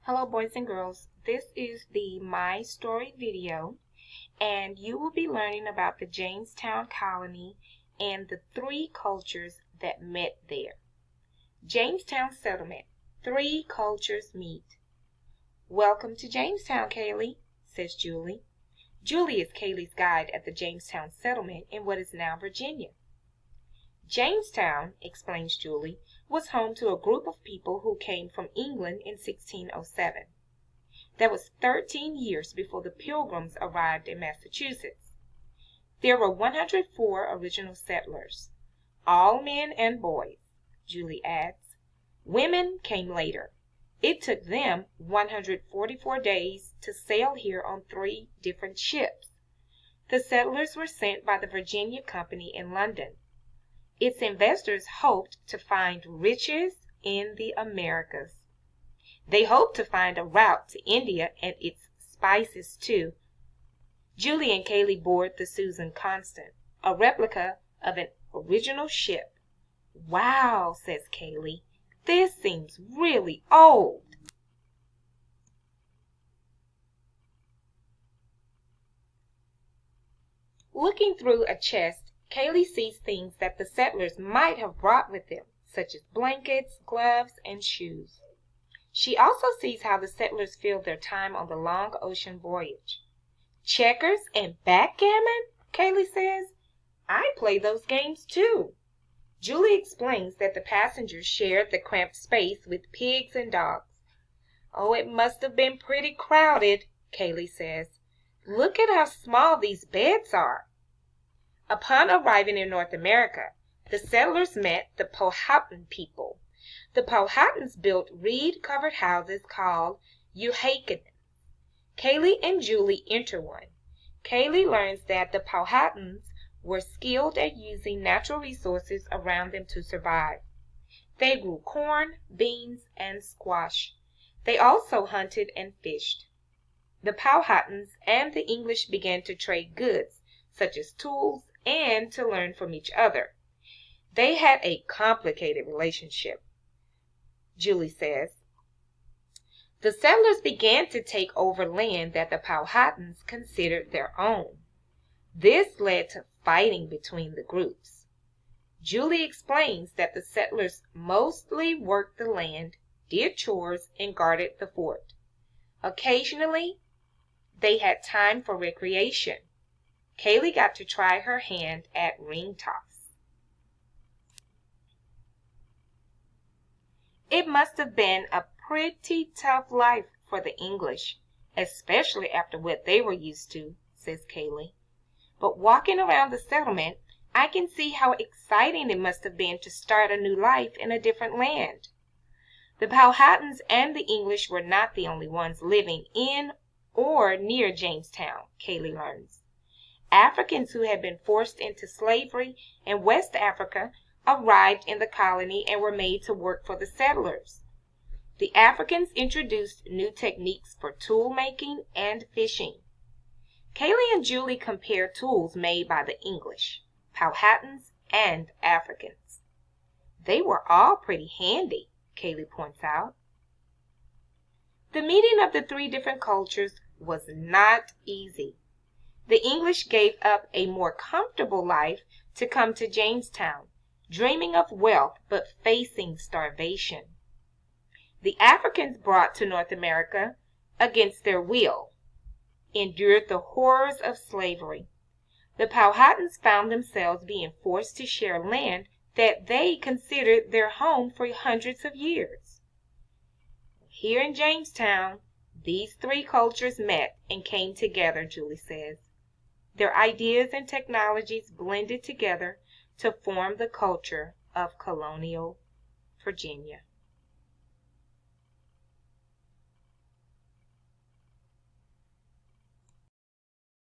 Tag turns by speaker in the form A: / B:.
A: Hello boys and girls, this is the My Story video and you will be learning about the Jamestown colony and the three cultures that met there. Jamestown Settlement, three cultures meet. Welcome to Jamestown, Kaylee, says Julie. Julie is Kaylee's guide at the Jamestown Settlement in what is now Virginia. Jamestown, explains Julie, was home to a group of people who came from England in 1607. That was 13 years before the Pilgrims arrived in Massachusetts. There were 104 original settlers, all men and boys, Julie adds. Women came later. It took them 144 days to sail here on 3 different ships. The settlers were sent by the Virginia Company in London. Its investors hoped to find riches in the Americas. They hoped to find a route to India and its spices too. Julie and Kaylee board the Susan Constant, a replica of an original ship. Wow, says Kaylee, this seems really old. Looking through a chest, Kaylee sees things that the settlers might have brought with them, such as blankets, gloves, and shoes. She also sees how the settlers filled their time on the long ocean voyage. Checkers and backgammon, Kaylee says. I play those games too. Julie explains that the passengers shared the cramped space with pigs and dogs. Oh, it must have been pretty crowded, Kaylee says. Look at how small these beds are. Upon arriving in North America, the settlers met the Powhatan people. The Powhatans built reed-covered houses called Uhakans. Kaylee and Julie enter one. Kaylee learns that the Powhatans were skilled at using natural resources around them to survive. They grew corn, beans, and squash. They also hunted and fished. The Powhatans and the English began to trade goods, such as tools, and to learn from each other. They had a complicated relationship, Julie says. The settlers began to take over land that the Powhatans considered their own. This led to fighting between the groups. Julie explains that the settlers mostly worked the land, did chores, and guarded the fort. Occasionally, they had time for recreation. Kaylee got to try her hand at ring toss. It must have been a pretty tough life for the English, especially after what they were used to, says Kaylee. But walking around the settlement, I can see how exciting it must have been to start a new life in a different land. The Powhatans and the English were not the only ones living in or near Jamestown, Kaylee learns. Africans who had been forced into slavery in West Africa arrived in the colony and were made to work for the settlers. The Africans introduced new techniques for tool making and fishing. Kaylee and Julie compare tools made by the English, Powhatans, and Africans. They were all pretty handy, Kaylee points out. The meeting of the 3 different cultures was not easy. The English gave up a more comfortable life to come to Jamestown, dreaming of wealth but facing starvation. The Africans brought to North America against their will, endured the horrors of slavery. The Powhatans found themselves being forced to share land that they considered their home for hundreds of years. Here in Jamestown, these 3 cultures met and came together, Julie says. Their ideas and technologies blended together to form the culture of colonial Virginia.